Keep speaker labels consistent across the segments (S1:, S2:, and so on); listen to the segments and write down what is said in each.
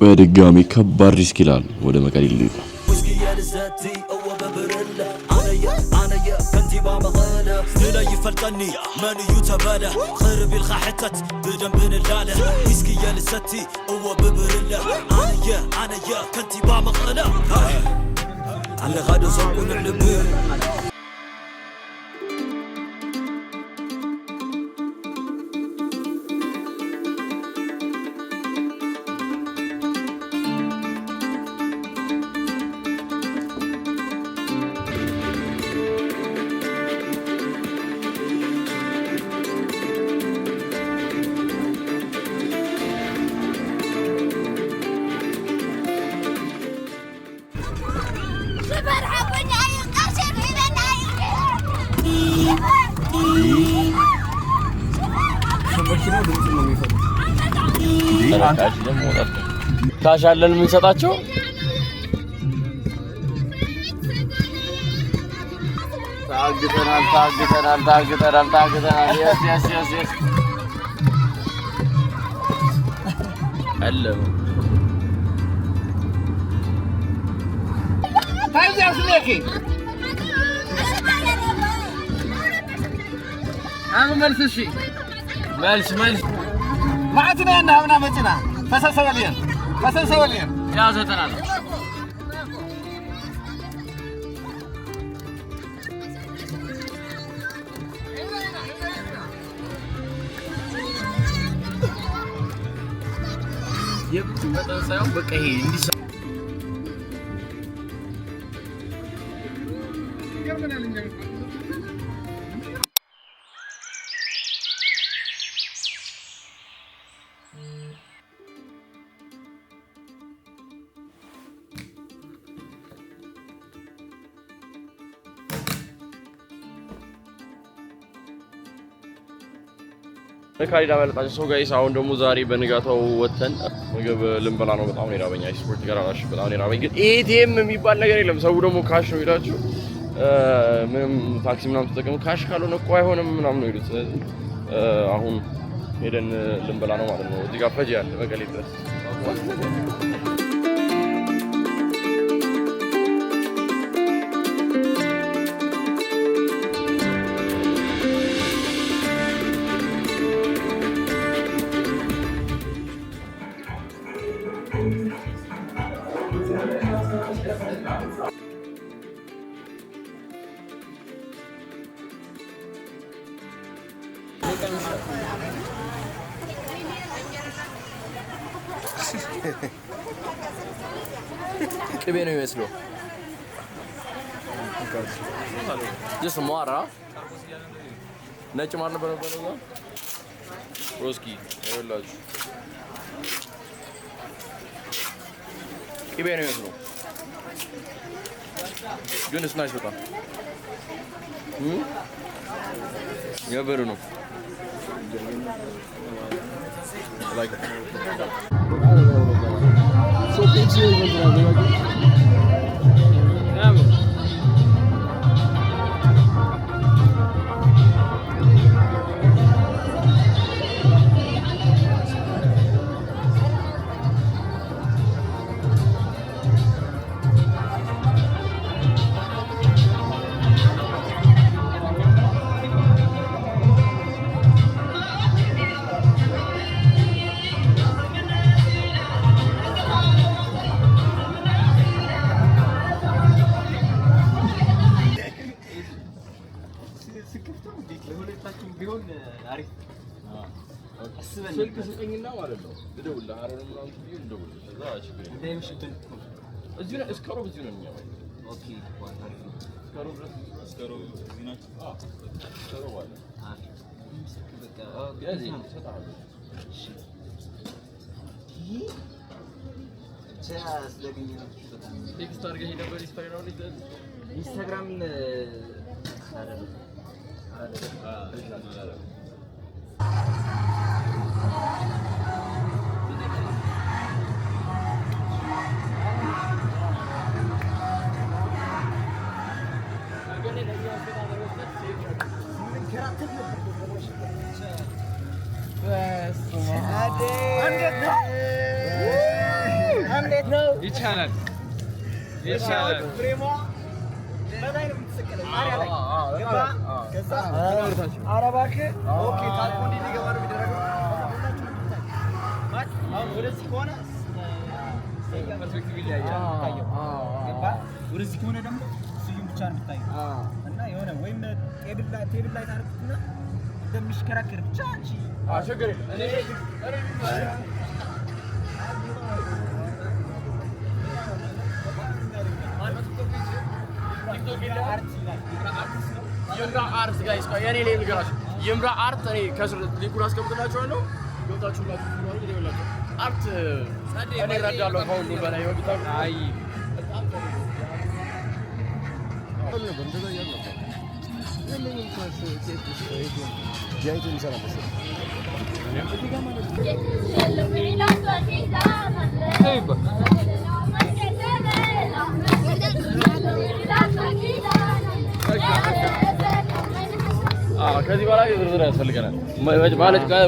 S1: በድጋሚ ከባድ ሪስክ ይላል ወደ መቀሌ ሊሄድ
S2: لا يفلتني من يتبالى خرب الخحتت بدم بن اللاله ويسكي يا لستي هو ببرله انا يا كنتي بعمقله على غادة صوب نعلبي
S3: ካሻለን ምን ሰጣቸው ታግተናል yes አለም
S4: ታይዝ ያስለኪ መልስ ማዕትና ያናውና መጭና ፈሰሰወልየን
S3: ያ ዘጠናል የበጣም ሳይሆን በቃ ይሄ እንዲህ ካሊዳ መልጣች ሰው ጋይስ አሁን ደግሞ ዛሬ በንጋታው ወተን ምግብ ልንበላ ነው። በጣም ነው ራበኛ ስፖርት ጋር አላሽ በጣም ነው ራበኝ። ግን ኤቲኤም የሚባል ነገር የለም። ሰው ደግሞ ካሽ ነው ይላችሁ ምንም ታክሲ ምናምን ተጠቅሙ ካሽ ካልሆነ እኮ አይሆንም ምናምን ነው ይሉት። አሁን ሄደን ልንበላ ነው ማለት ነው። እዚህ ጋር ፈጅ ያለ መቀሌ ድረስ ቅቤ ነው የሚመስለው። ጀስት ማራ ነጭ ማር ነበር ነው ሮስኪ ይኸውላችሁ ቅቤ ነው የሚመስለው ግን ስናይስ በጣም የብር ነው like so big ስልክ ስጠኝና ማለት ነው ልደውልልህ አረን ምናምን ትይው ልደውልልህ ከዛ ችግር የለም እንደምሽትን እዚህ ነው እስከሮብ እዚህ ነው የሚያመጣው ኦኬ ዋታሪፍ እስከሮብ ድረስ እስከሮብ እዚህ ናችሁ እስከሮብ አለ በቃ ያዚ ሰጣለ እሺ ቻስ ለግኝ ነው በጣም ቴክስት አድርገህ ነበር ኢንስታግራም
S5: ይቻላል ይቻላል
S4: ፍሬሟ በላይ ነው የምትሰቀለው ጣሪያ ላይ ገባ ከዛ ኧረ እባክህ ኦኬ ታልቆ እንዲህ ሊገባ ነው የሚደረገው አሁን ወደዚህ ከሆነ ፐርስፔክቲቭ ይለያያል ገባ ወደዚህ ከሆነ ደግሞ ስዩም ብቻ ነው የሚታየው እና የሆነ ወይም ቴብል ላይ ታርቁና እንደሚሽከራከር ብቻ አንቺ ችግር የለም እኔ
S3: የምራ አርት ጋይስ የኔ ላይ ልገራችሁ የምራ አርት እኔ ከስር ሊንኩን አስቀምጥላችኋለሁ ገብታችሁ ላችሁ ነው ይደውላችሁ አርት እኔ እረዳለሁ ከሁሉ በላይ ወግታው አይ ከዚህ በኋላ ዝርዝር ያስፈልገናል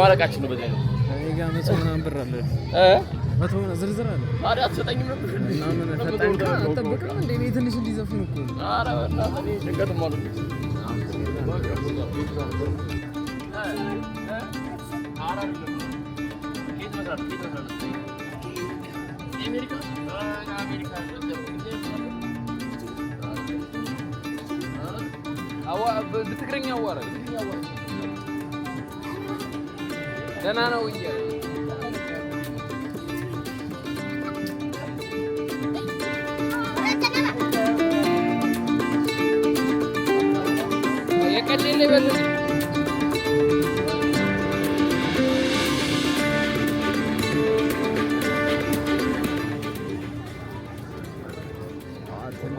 S3: ማለቃችን ነው በዚህ ነው
S5: እኔ ጋር መቶ ምናምን ብር አለ መቶ ዝርዝር አለ
S3: ታዲያ አትሰጠኝም ነበር
S5: ምናምን አጠብቅም እንደ እኔ ትንሽ እንዲዘፍኑ እኮ
S3: ኧረ በእናትህ ጭንቀትም አሉ
S5: بتقرني أولا أنا وياه يا كتير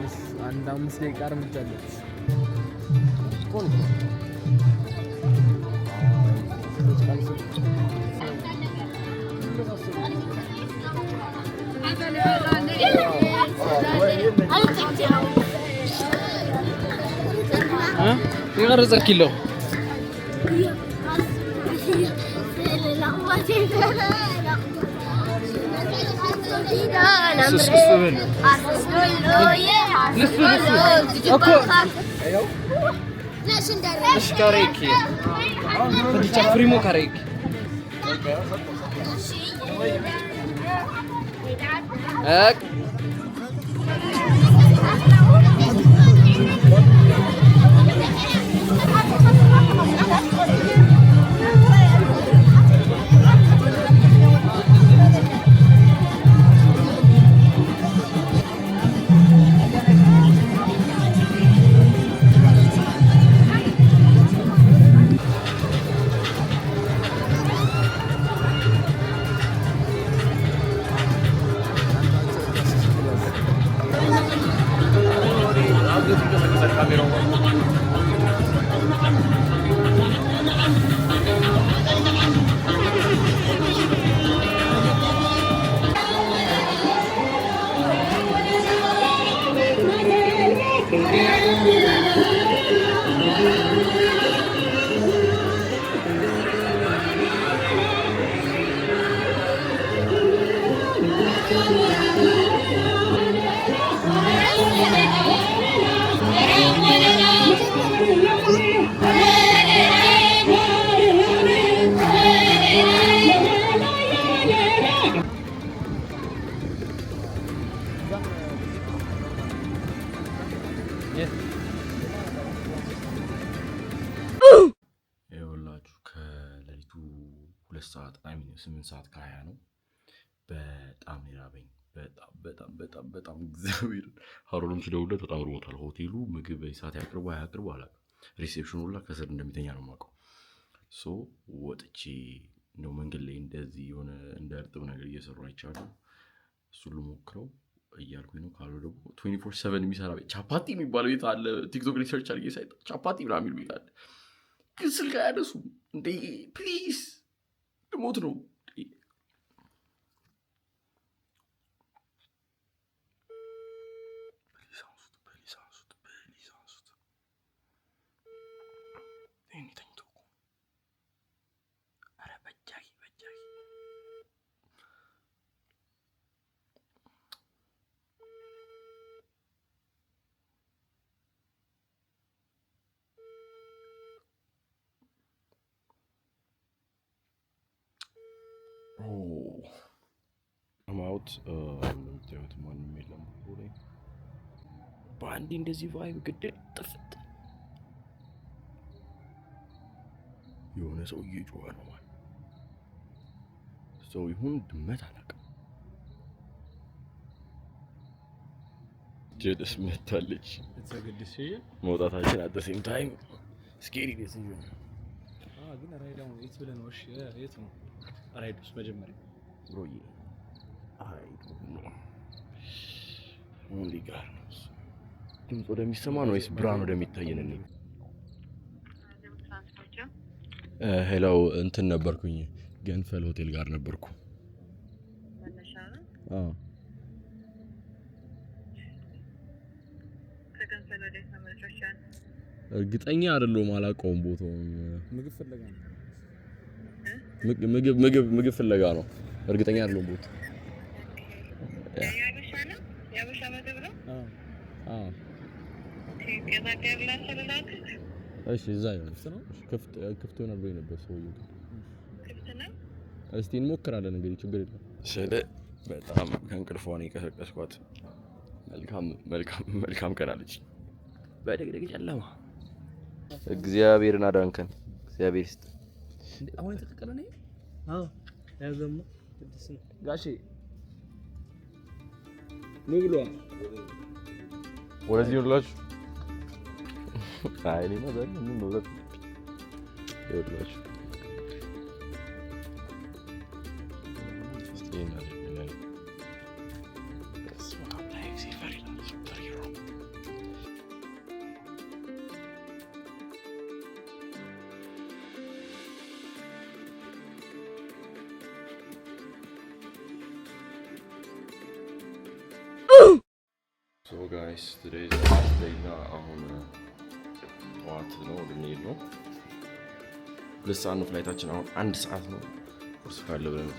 S5: بس عند مسلي كارم جالس كون ها يغرزك كيلو ايش كاريكي بدي تفريمو كاريكي هاك
S1: ይኸውላችሁ ከሌሊቱ 2 ሰዓት 8 ሰዓት ከ20 ነው። በጣም ይራበኝ በጣም እግዚአብሔር ሀሩንም ሲደውልለት በጣም ርቦታል። ሆቴሉ ምግብ በሰዓት ያቅርቡ አያቅርቡ አላውቅም። ሪሴፕሽኑ ሁላ ከስር እንደሚተኛ ነው የማውቀው። ሶ ወጥቼ ነው መንገድ ላይ እንደዚህ የሆነ እንደ እርጥብ ነገር እየሰሩ አይቻለሁ። እሱን ልሞክረው እያልኩኝ ነው። ካልሆነ ደግሞ 24/7 የሚሰራ ቤት ቻፓቲ የሚባለው ቤት አለ። ቲክቶክ ላይ ሰርች አድርጌ ሳይ ቻፓቲ ምናምን የሚል ቤት አለ። ግን ስልክ አያነሱም እንዴ! ፕሊዝ ልሞት ነው።
S3: come out እንደምታዩት ማንም የለም ብሎ በአንዴ እንደዚህ ቫይብ ግድል ጥፍት የሆነ ሰው እየጮኸ ነው ማለት ሰው ይሁን ድመት አላውቅም ጀደስ መታለች መውጣታችን at the same time scary decision
S5: ግን ራይዳው የት ብለን ነው? እሺ የት ነው ራይዱስ? መጀመሪያ
S3: ብሮዬ only God knows ድምፅ ወደሚሰማ ነው ወይስ ብርሃን ወደሚታየን ነው? ሄሎ እንትን ነበርኩኝ ገንፈል ሆቴል ጋር ነበርኩ። አዎ እርግጠኛ አይደለሁም አላውቀውም ቦታውን።
S5: ምግብ ፍለጋ ነው።
S3: ምግብ ፍለጋ ነው። እርግጠኛ አይደለሁም ቦታው።
S6: ያበሻ ምግብ ነው?
S3: አዎ እሺ እዛ ነው ክፍት ሆነ ብሎ ነበር ሰውዬው።
S6: ክፍት ነው?
S3: እስቲ እንሞክራለን እንግዲህ ችግር የለም። ስለ በጣም ከእንቅልፏን የቀሰቀስኳት መልካም ቀን አለች። በደግደግ ጨለማ እግዚአብሔርን አዳንከን። እግዚአብሔር ይስጥ።
S5: አሁን የተቀቀለ ነው? አዎ ያዘማ ጋሼ ምግሏ
S3: ወደዚህ ሁላችሁ አይኔ ማለት ምን ነው ዘት ይወላችሁ So guys, today's the last day now on what ነው ልንሄድ ነው። 2 ሰዓት ነው ፍላይታችን። አሁን 1 ሰዓት ነው ቁርስ ካለ ብለን